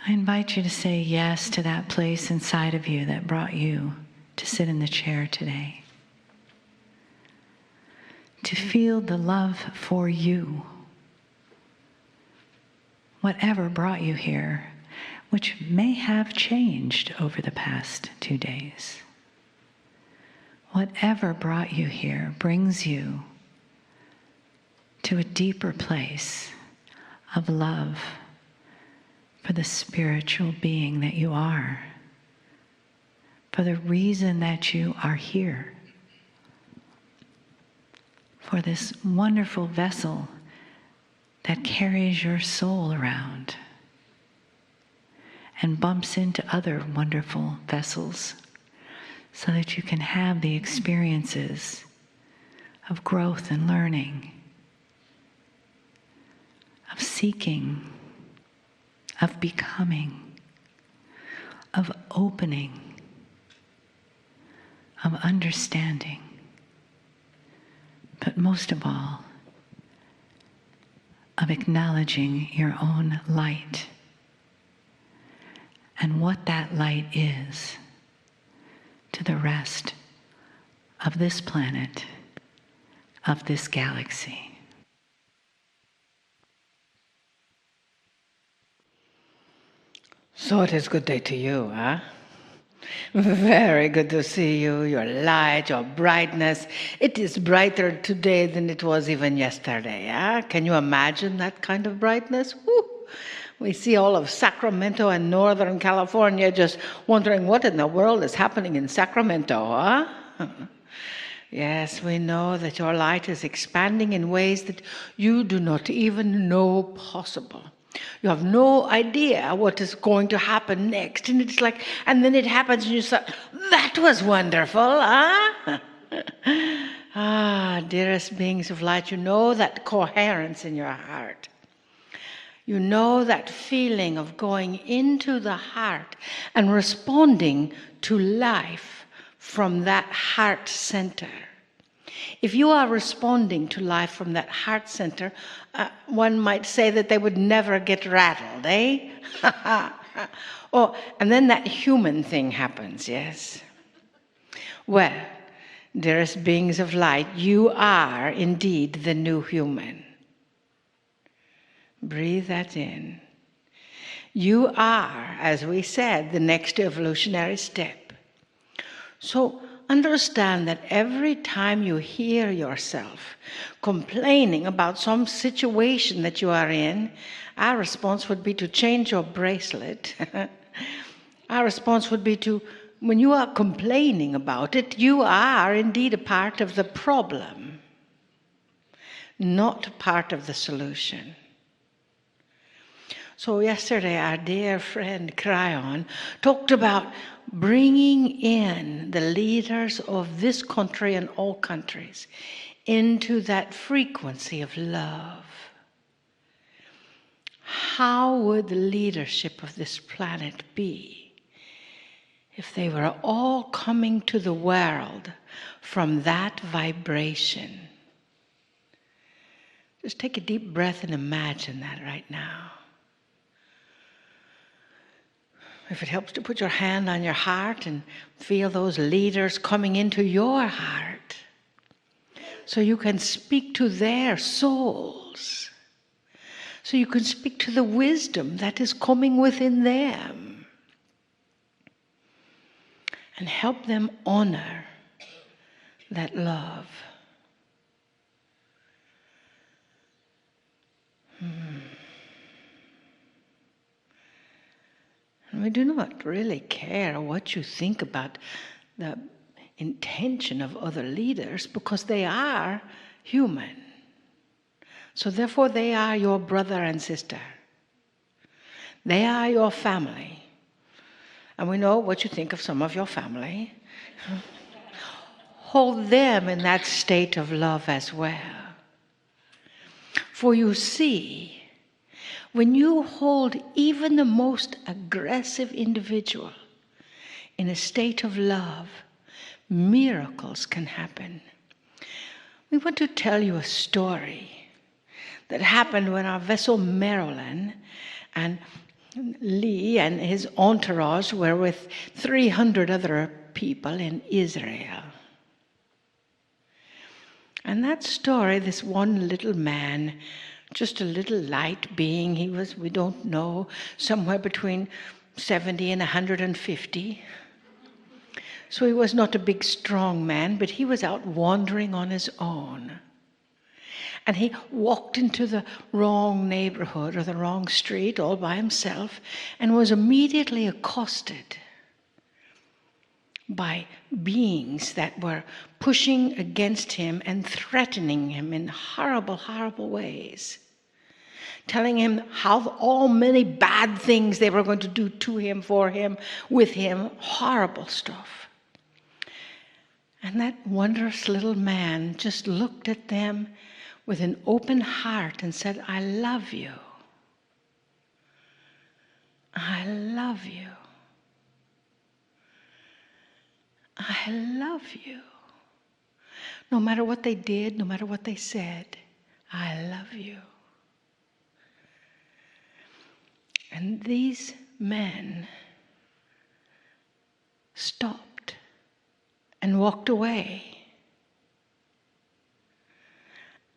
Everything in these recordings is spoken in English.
I invite you to say yes to that place inside of you that brought you to sit in the chair today. To feel the love for you. Whatever brought you here, which may have changed over the past 2 days. Whatever brought you here brings you to a deeper place of love for the spiritual being that you are, for the reason that you are here, for this wonderful vessel that carries your soul around and bumps into other wonderful vessels so that you can have the experiences of growth and learning, of seeking, of becoming, of opening, of understanding, but most of all, of acknowledging your own light and what that light is to the rest of this planet, of this galaxy. So it is good day to you, huh? Very good to see you, your light, your brightness. It is brighter today than it was even yesterday, huh? Can you imagine that kind of brightness? Woo! We see all of Sacramento and Northern California just wondering what in the world is happening in Sacramento, huh? Yes, we know that your light is expanding in ways that you do not even know possible. You have no idea what is going to happen next. And it's like, and then it happens and you say, that was wonderful, huh? Dearest beings of light, you know that coherence in your heart. You know that feeling of going into the heart and responding to life from that heart center. If you are responding to life from that heart center, one might say that they would never get rattled, eh? Oh, and then that human thing happens, yes? Well, dearest beings of light, you are indeed the new human. Breathe that in. You are, as we said, the next evolutionary step. So understand that every time you hear yourself complaining about some situation that you are in, our response would be to change your bracelet. Our response would be to, when you are complaining about it, you are indeed a part of the problem, not part of the solution. So yesterday, our dear friend Kryon talked about bringing in the leaders of this country and all countries into that frequency of love. How would the leadership of this planet be if they were all coming to the world from that vibration? Just take a deep breath and imagine that right now. If it helps to put your hand on your heart and feel those leaders coming into your heart so you can speak to their souls, so you can speak to the wisdom that is coming within them and help them honor that love. And we do not really care what you think about the intention of other leaders because they are human. So therefore they are your brother and sister. They are your family. And we know what you think of some of your family. Hold them in that state of love as well. For you see, when you hold even the most aggressive individual in a state of love, miracles can happen. We want to tell you a story that happened when our vessel Marilyn, and Lee and his entourage were with 300 other people in Israel. And that story, this one little man, just a little light being, he was, we don't know, somewhere between 70 and 150. So he was not a big, strong man, but he was out wandering on his own. And he walked into the wrong neighborhood or the wrong street all by himself and was immediately accosted by beings that were pushing against him and threatening him in horrible, horrible ways. Telling him how all many bad things they were going to do to him, for him, with him, horrible stuff. And that wondrous little man just looked at them with an open heart and said, I love you. I love you. I love you. No matter what they did, no matter what they said, I love you. And these men stopped and walked away.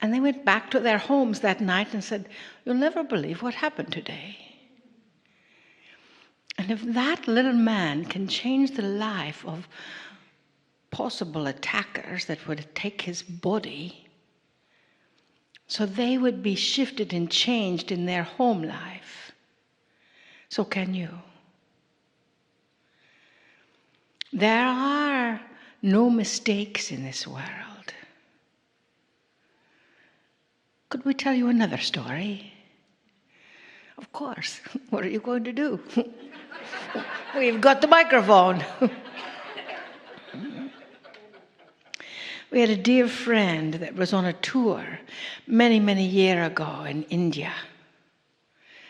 And they went back to their homes that night and said, you'll never believe what happened today. And if that little man can change the life of possible attackers that would take his body, so they would be shifted and changed in their home life, so can you. There are no mistakes in this world. Could we tell you another story? Of course. What are you going to do? We've got the microphone. We had a dear friend that was on a tour many, many years ago in India.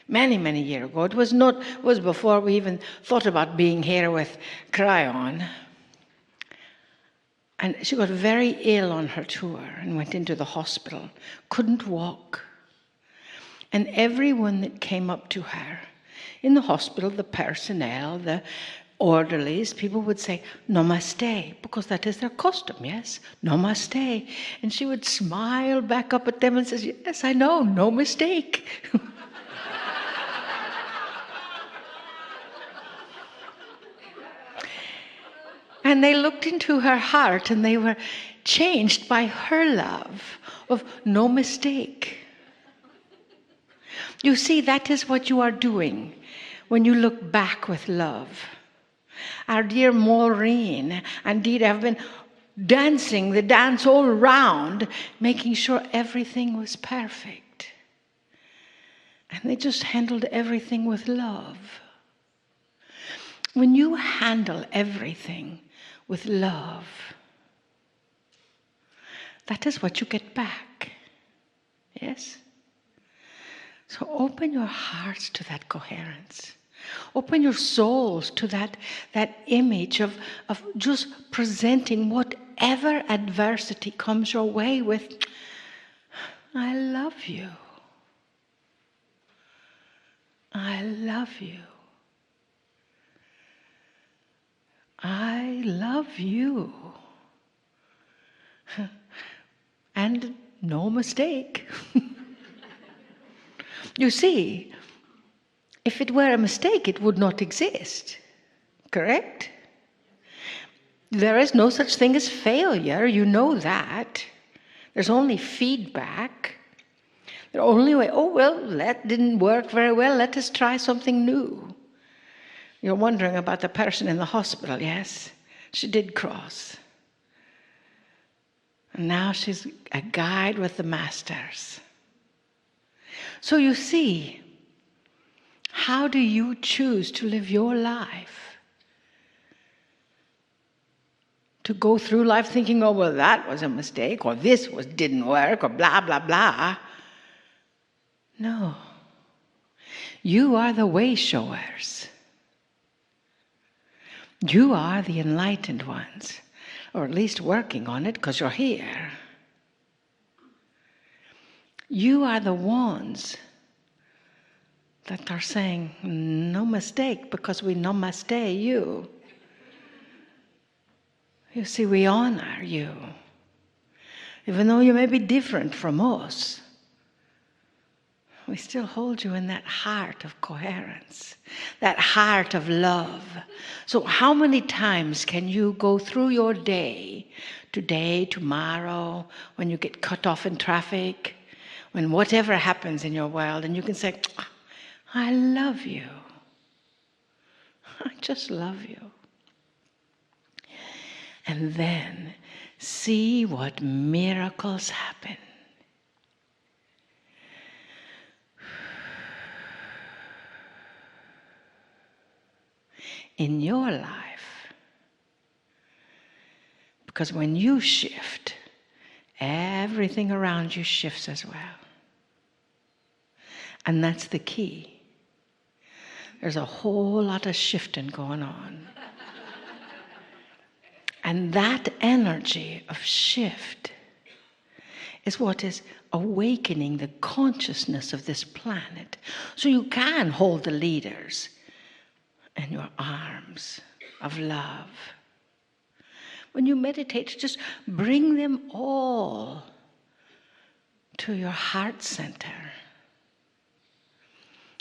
Many, many years ago. It was before we even thought about being here with Kryon. And she got very ill on her tour and went into the hospital, couldn't walk. And everyone that came up to her in the hospital, the personnel, the orderlies, people would say, Namaste, because that is their custom, yes? Namaste. And she would smile back up at them and says, yes, I know, no mistake. And they looked into her heart and they were changed by her love of no mistake. You see, that is what you are doing when you look back with love. Our dear Maureen and Dita have been dancing the dance all around, making sure everything was perfect. And they just handled everything with love. When you handle everything with love, that is what you get back. Yes? So open your hearts to that coherence. Open your souls to that image of just presenting whatever adversity comes your way with, I love you. I love you. I love you. And no mistake. You see, if it were a mistake, it would not exist. Correct? There is no such thing as failure. You know that. There's only feedback. The only way, oh, well, that didn't work very well. Let us try something new. You're wondering about the person in the hospital, yes? She did cross. And now she's a guide with the masters. So you see, how do you choose to live your life? To go through life thinking, oh, well, that was a mistake, or this didn't work, or blah, blah, blah. No. You are the way showers. You are the enlightened ones, or at least working on it because you're here. You are the ones that are saying, no mistake, because we namaste you. You see, we honor you. Even though you may be different from us, we still hold you in that heart of coherence, that heart of love. So how many times can you go through your day, today, tomorrow, when you get cut off in traffic, when whatever happens in your world, and you can say, I love you. I just love you. And then see what miracles happen. In your life. Because when you shift, everything around you shifts as well. And that's the key. There's a whole lot of shifting going on. And that energy of shift is what is awakening the consciousness of this planet. So you can hold the leaders in your arms of love. When you meditate, just bring them all to your heart center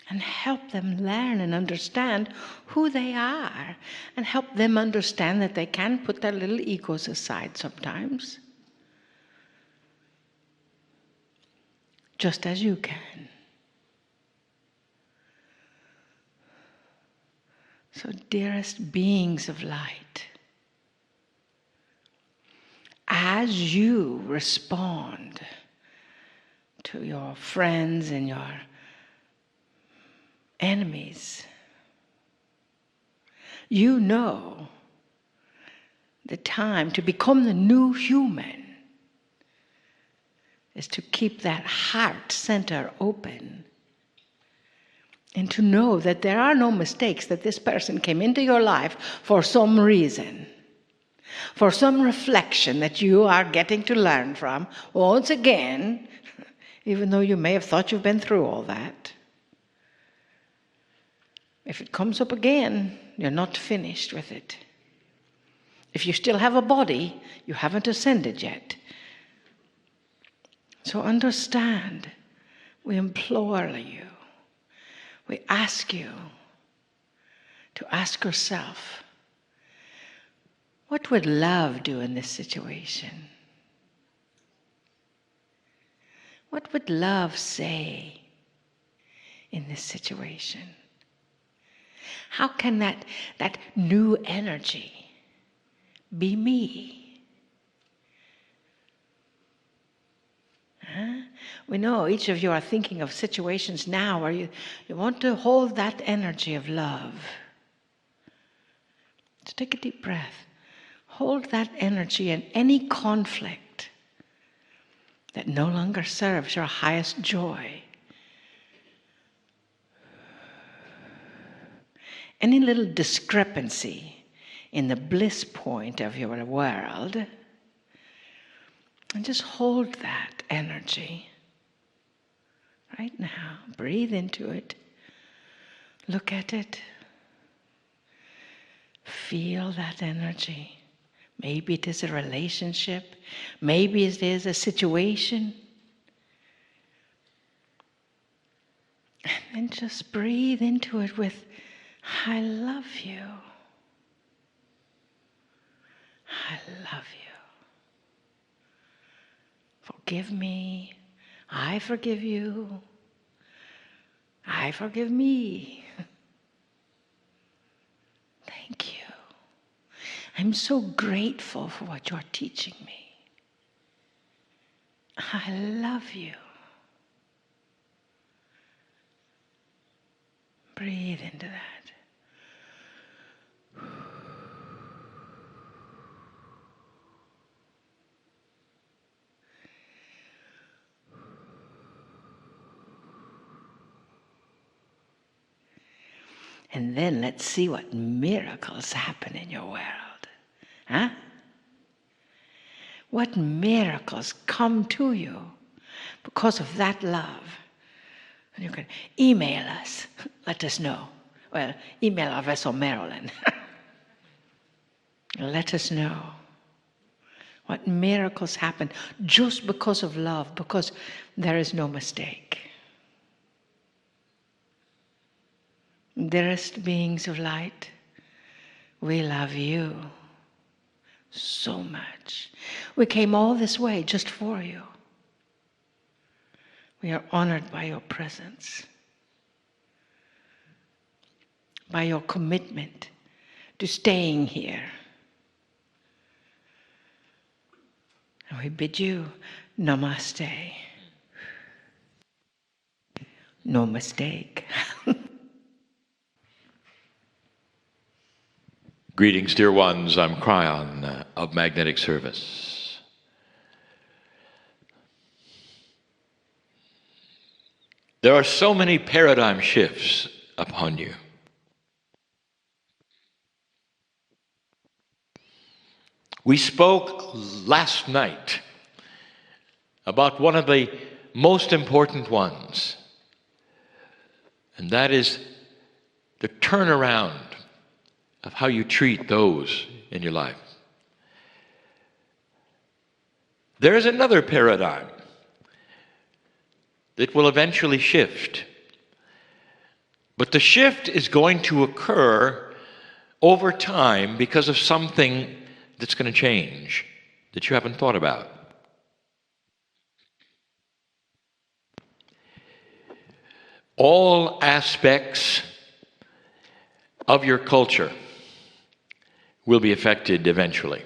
and help them learn and understand who they are, and help them understand that they can put their little egos aside sometimes, just as you can. So, dearest beings of light, as you respond to your friends and your enemies, you know the time to become the new human is to keep that heart center open and to know that there are no mistakes, that this person came into your life for some reason, for some reflection that you are getting to learn from once again, even though you may have thought you've been through all that. If it comes up again, you're not finished with it. If you still have a body, you haven't ascended yet. So understand, we implore you, we ask you to ask yourself, what would love do in this situation? What would love say in this situation? How can that new energy be me? Huh? We know each of you are thinking of situations now where you want to hold that energy of love. So take a deep breath. Hold that energy in any conflict that no longer serves your highest joy. Any little discrepancy in the bliss point of your world, and just hold that energy right now. Breathe into it. Look at it. Feel that energy. Maybe it is a relationship. Maybe it is a situation. And then just breathe into it with, I love you. I love you. Forgive me. I forgive you. I forgive me. Thank you. I'm so grateful for what you're teaching me. I love you. Breathe into that. And then let's see what miracles happen in your world. Huh? What miracles come to you because of that love? And you can email us. Let us know. Well, email our vessel Marilyn. Let us know what miracles happen just because of love, because there is no mistake. Dearest beings of light, we love you so much. We came all this way just for you. We are honored by your presence, by your commitment to staying here. And we bid you namaste. No mistake. Greetings, dear ones. I'm Kryon of Magnetic Service. There are so many paradigm shifts upon you. We spoke last night about one of the most important ones, and that is the turnaround of how you treat those in your life. There is another paradigm that will eventually shift, but the shift is going to occur over time because of something that's going to change that you haven't thought about. All aspects of your culture will be affected eventually.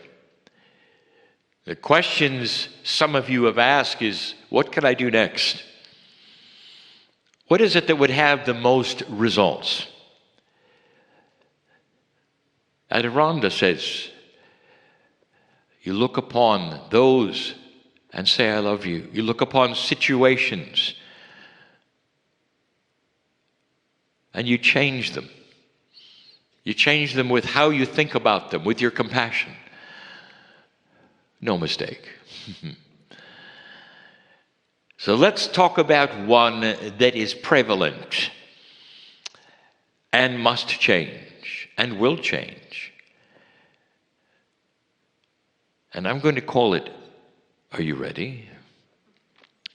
The questions some of you have asked is, what can I do next? What is it that would have the most results? Adirondha says, you look upon those and say, I love you. You look upon situations and you change them. You change them with how you think about them, with your compassion. No mistake. So let's talk about one that is prevalent and must change and will change. And I'm going to call it, are you ready?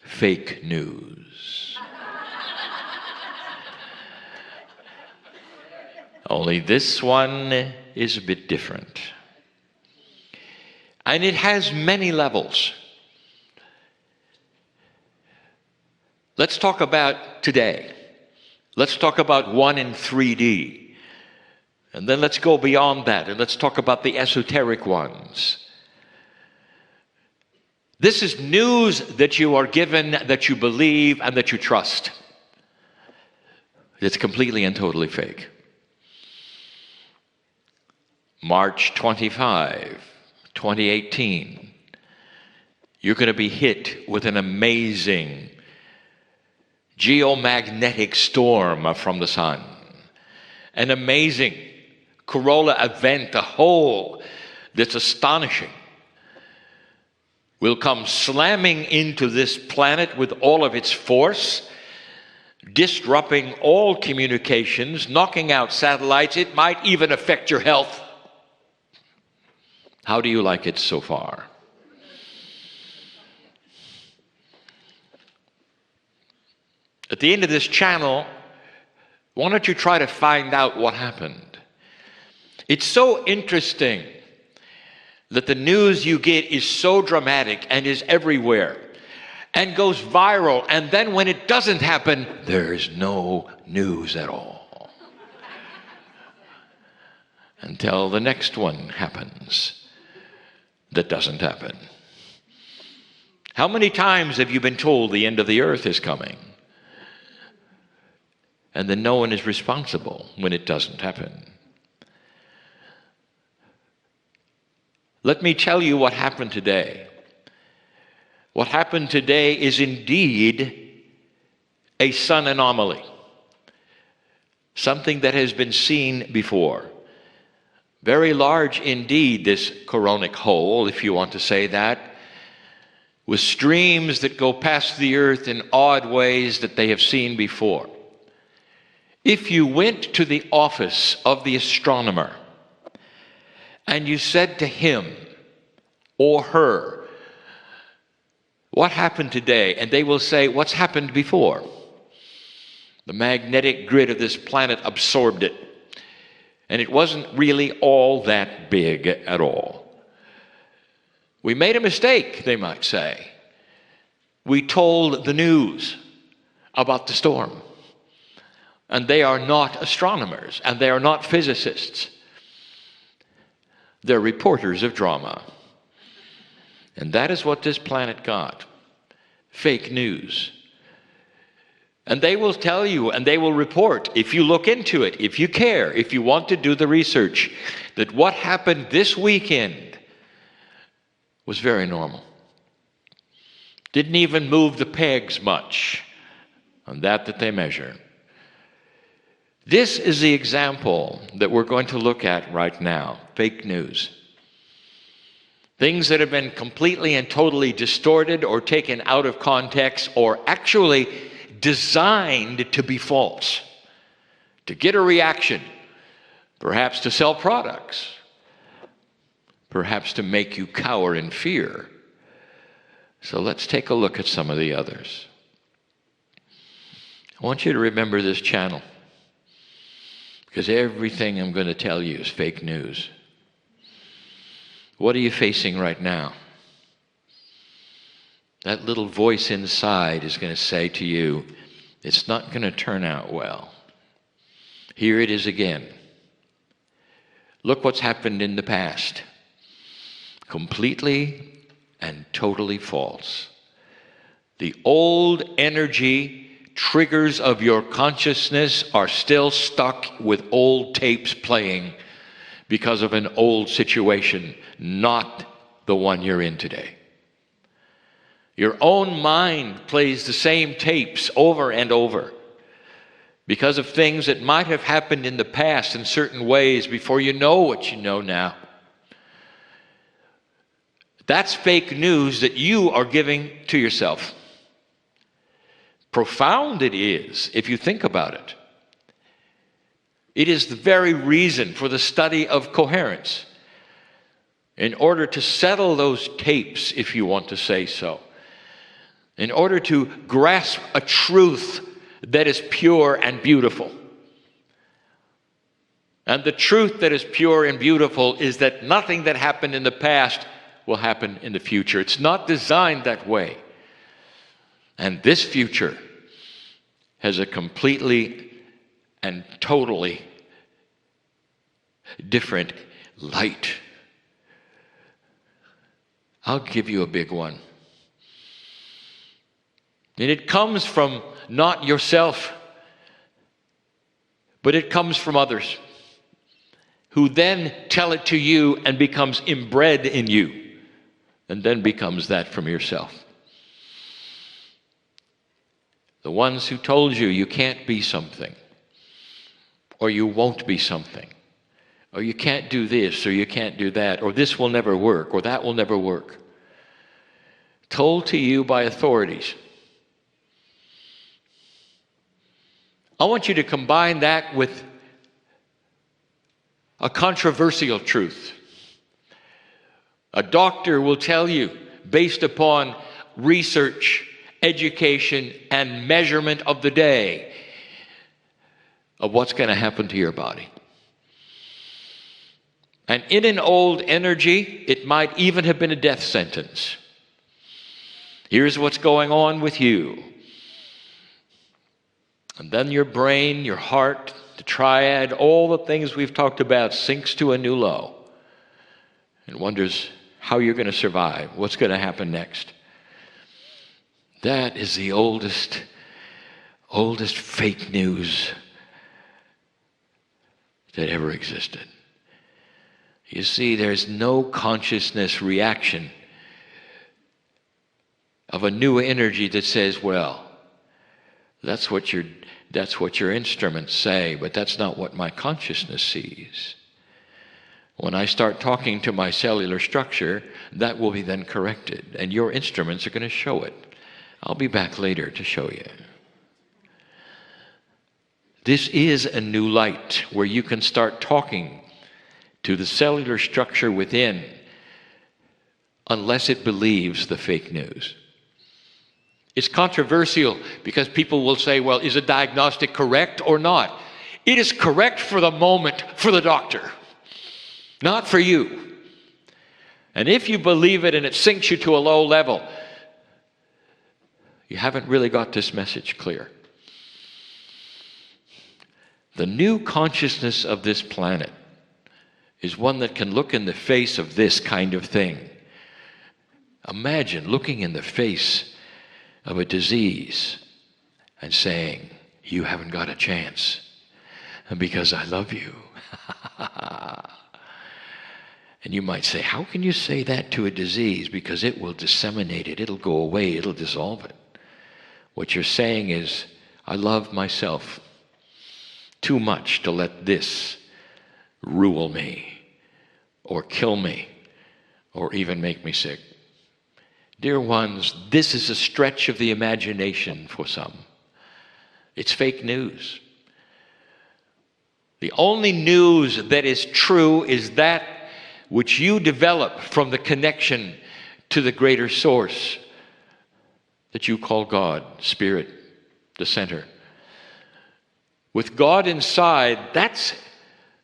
Fake news. Only this one is a bit different. And it has many levels. Let's talk about today. Let's talk about one in 3D. And then let's go beyond that and let's talk about the esoteric ones. This is news that you are given, that you believe, and that you trust. It's completely and totally fake. March 25, 2018, you're going to be hit with an amazing geomagnetic storm from the sun. An amazing Carroll event, a hole that's astonishing, will come slamming into this planet with all of its force, disrupting all communications, knocking out satellites. It might even affect your health. How do you like it so far? At the end of this channel, why don't you try to find out what happened? It's so interesting that the news you get is so dramatic and is everywhere and goes viral, and then when it doesn't happen, there's no news at all. Until the next one happens that doesn't happen. How many times have you been told the end of the earth is coming? And then no one is responsible when it doesn't happen. Let me tell you what happened today. What happened today is indeed a sun anomaly. Something that has been seen before. Very large indeed, this coronic hole, if you want to say that, with streams that go past the earth in odd ways that they have seen before. If you went to the office of the astronomer and you said to him or her, "What happened today?" and they will say, "What's happened before? The magnetic grid of this planet absorbed it, and it wasn't really all that big at all. We made a mistake," they might say. "We told the news about the storm." And they are not astronomers, and they are not physicists. They're reporters of drama. And that is what this planet got. Fake news. And they will tell you, and they will report, if you look into it, if you care, if you want to do the research, that what happened this weekend was very normal. Didn't even move the pegs much on that they measure. This is the example that we're going to look at right now, fake news. Things that have been completely and totally distorted or taken out of context or actually designed to be false, to get a reaction, perhaps to sell products, perhaps to make you cower in fear. So let's take a look at some of the others. I want you to remember this channel, because everything I'm going to tell you is fake news. What are you facing right now? That little voice inside is going to say to you, it's not going to turn out well. Here it is again. Look what's happened in the past. Completely and totally false. The old energy triggers of your consciousness are still stuck with old tapes playing because of an old situation, not the one you're in today. Your own mind plays the same tapes over and over because of things that might have happened in the past in certain ways before you know what you know now. That's fake news that you are giving to yourself. Profound it is, if you think about it. It is the very reason for the study of coherence. In order to settle those tapes, if you want to say so. In order to grasp a truth that is pure and beautiful. And the truth that is pure and beautiful is that nothing that happened in the past will happen in the future. It's not designed that way. And this future has a completely and totally different light. I'll give you a big one. And it comes from not yourself, but it comes from others who then tell it to you and becomes inbred in you and then becomes that from yourself. The ones who told you you can't be something, or you won't be something, or you can't do this, or you can't do that, or this will never work, or that will never work. Told to you by authorities. I want you to combine that with a controversial truth. A doctor will tell you, based upon research, education, and measurement of the day, of what's going to happen to your body. And in an old energy, it might even have been a death sentence. Here's what's going on with you. And then your brain, your heart, the triad, all the things we've talked about sinks to a new low and wonders how you're going to survive, what's going to happen next. That is the oldest fake news that ever existed. You see, there's no consciousness reaction of a new energy that says, well, that's what your instruments say, but that's not what my consciousness sees. When I start talking to my cellular structure, that will be then corrected, and your instruments are going to show it. I'll be back later to show you. This is a new light where you can start talking to the cellular structure within, unless it believes the fake news. It's controversial because people will say, well, is a diagnostic correct or not? It is correct for the moment for the doctor, not for you. And if you believe it and it sinks you to a low level, you haven't really got this message clear. The new consciousness of this planet is one that can look in the face of this kind of thing. Imagine looking in the face of a disease and saying, you haven't got a chance because I love you. And you might say, how can you say that to a disease? Because it will disseminate it, it'll go away, it'll dissolve it. What you're saying is, I love myself too much to let this rule me or kill me or even make me sick. Dear ones, this is a stretch of the imagination for some. It's fake news. The only news that is true is that which you develop from the connection to the greater source that you call God, Spirit, the center. With God inside, that's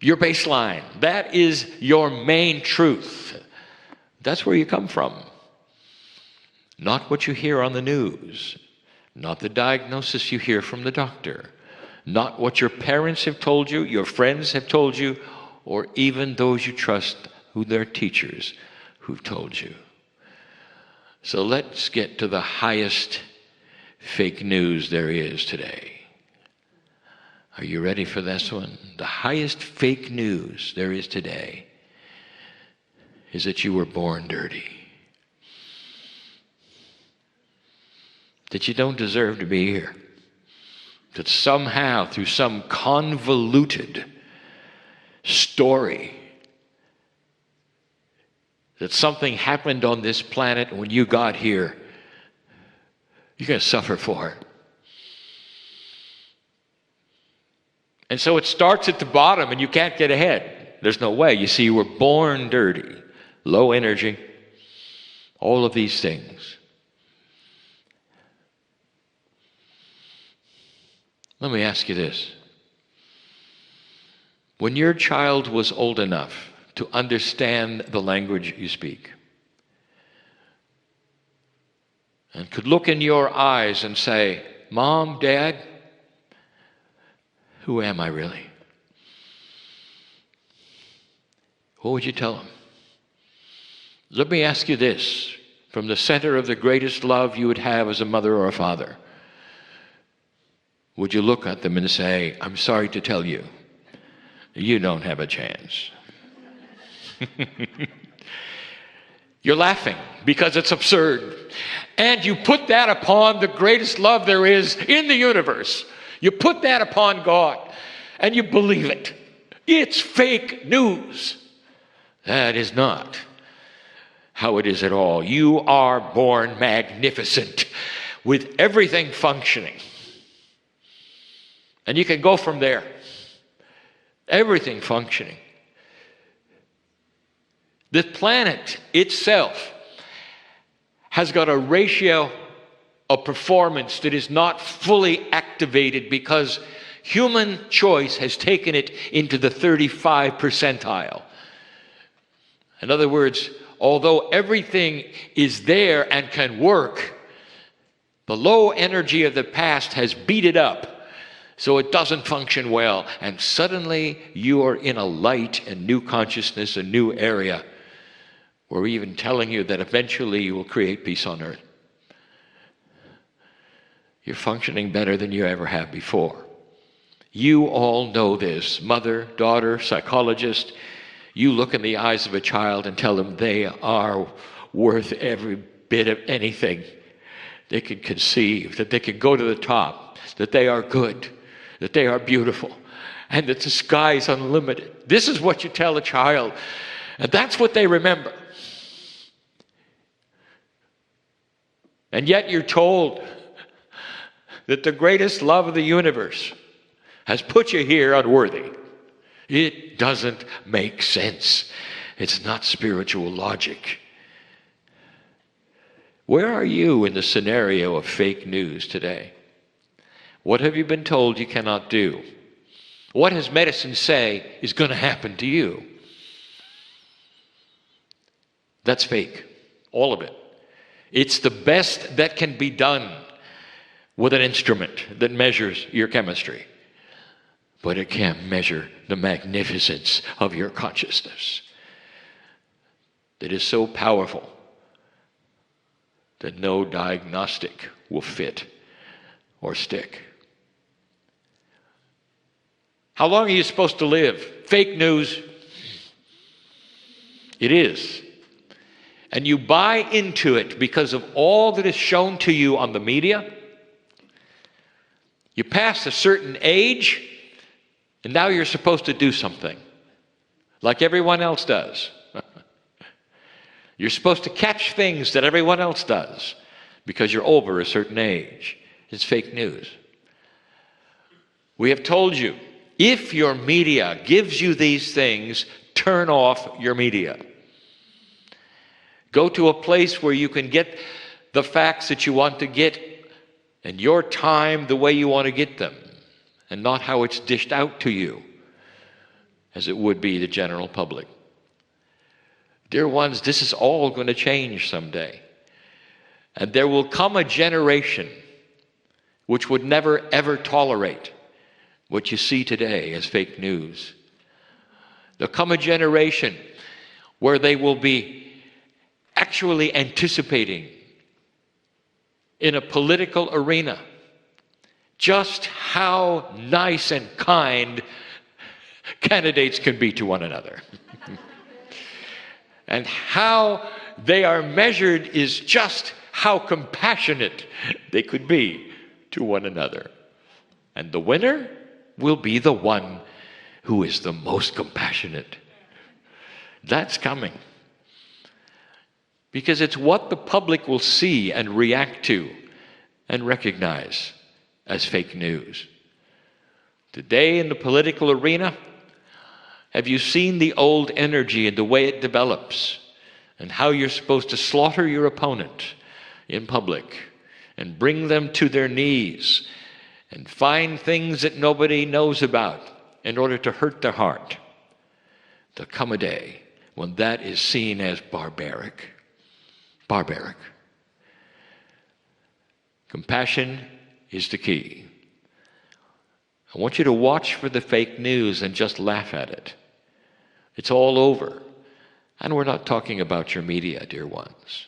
your baseline. That is your main truth. That's where you come from. Not what you hear on the news, not the diagnosis you hear from the doctor, not what your parents have told you, your friends have told you, or even those you trust who they're teachers who've told you. So let's get to the highest fake news there is today. Are you ready for this one? The highest fake news there is today is that you were born dirty. That you don't deserve to be here. That somehow, through some convoluted story, that something happened on this planet when you got here, you're going to suffer for it. And so it starts at the bottom and you can't get ahead. There's no way. You see, you were born dirty, low energy, all of these things. Let me ask you this. When your child was old enough to understand the language you speak, and could look in your eyes and say, Mom, Dad, who am I really? What would you tell them? Let me ask you this, from the center of the greatest love you would have as a mother or a father. Would you look at them and say, I'm sorry to tell you, you don't have a chance. You're laughing because it's absurd. And you put that upon the greatest love there is in the universe. You put that upon God and you believe it. It's fake news. That is not how it is at all. You are born magnificent with everything functioning. And you can go from there. Everything functioning. The planet itself has got a ratio of performance that is not fully activated because human choice has taken it into the 35 percentile. In other words, although everything is there and can work, the low energy of the past has beat it up. So it doesn't function well. And suddenly you are in a light and new consciousness, a new area. We're even telling you that eventually you will create peace on earth. You're functioning better than you ever have before. You all know this. Mother, daughter, psychologist. You look in the eyes of a child and tell them they are worth every bit of anything they can conceive, that they can go to the top, that they are good, that they are beautiful, and that the sky is unlimited. This is what you tell a child, and that's what they remember. And yet you're told that the greatest love of the universe has put you here unworthy. It doesn't make sense. It's not spiritual logic. Where are you in the scenario of fake news today? What have you been told you cannot do? What does medicine say is going to happen to you? That's fake. All of it. It's the best that can be done with an instrument that measures your chemistry. But it can't measure the magnificence of your consciousness. That is so powerful that no diagnostic will fit or stick. How long are you supposed to live? Fake news. It is. And you buy into it because of all that is shown to you on the media. You pass a certain age, and now you're supposed to do something, like everyone else does. You're supposed to catch things that everyone else does because you're over a certain age. It's fake news. We have told you, if your media gives you these things, turn off your media. Go to a place where you can get the facts that you want to get and your time the way you want to get them, and not how it's dished out to you, as it would be the general public. Dear ones, this is all going to change someday. And there will come a generation which would never, ever tolerate what you see today as fake news. There'll come a generation where they will be actually anticipating in a political arena just how nice and kind candidates can be to one another. And how they are measured is just how compassionate they could be to one another. And the winner will be the one who is the most compassionate. That's coming. Because it's what the public will see and react to and recognize as fake news. Today in the political arena, have you seen the old energy and the way it develops, and how you're supposed to slaughter your opponent in public and bring them to their knees and find things that nobody knows about in order to hurt their heart? There'll come a day when that is seen as barbaric. Barbaric. Compassion is the key. I want you to watch for the fake news and just laugh at it. It's all over. And we're not talking about your media, dear ones.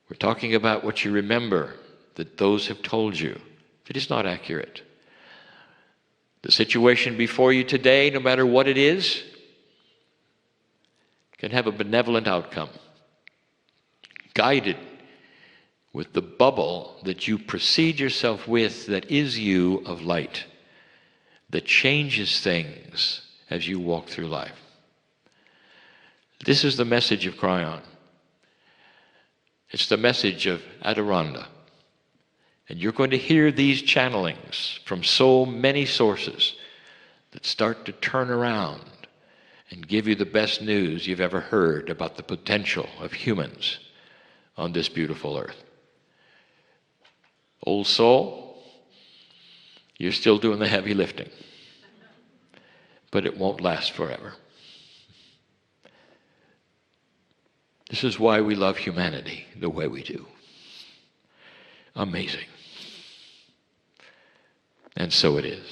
We're talking about what you remember that those have told you that is not accurate. The situation before you today, no matter what it is, can have a benevolent outcome, guided with the bubble that you precede yourself with, that is you, of light, that changes things as you walk through life. This is the message of Kryon. It's the message of Adirondha. And you're going to hear these channelings from so many sources that start to turn around and give you the best news you've ever heard about the potential of humans on this beautiful earth. Old soul, you're still doing the heavy lifting, but it won't last forever. This is why we love humanity the way we do. Amazing. And so it is.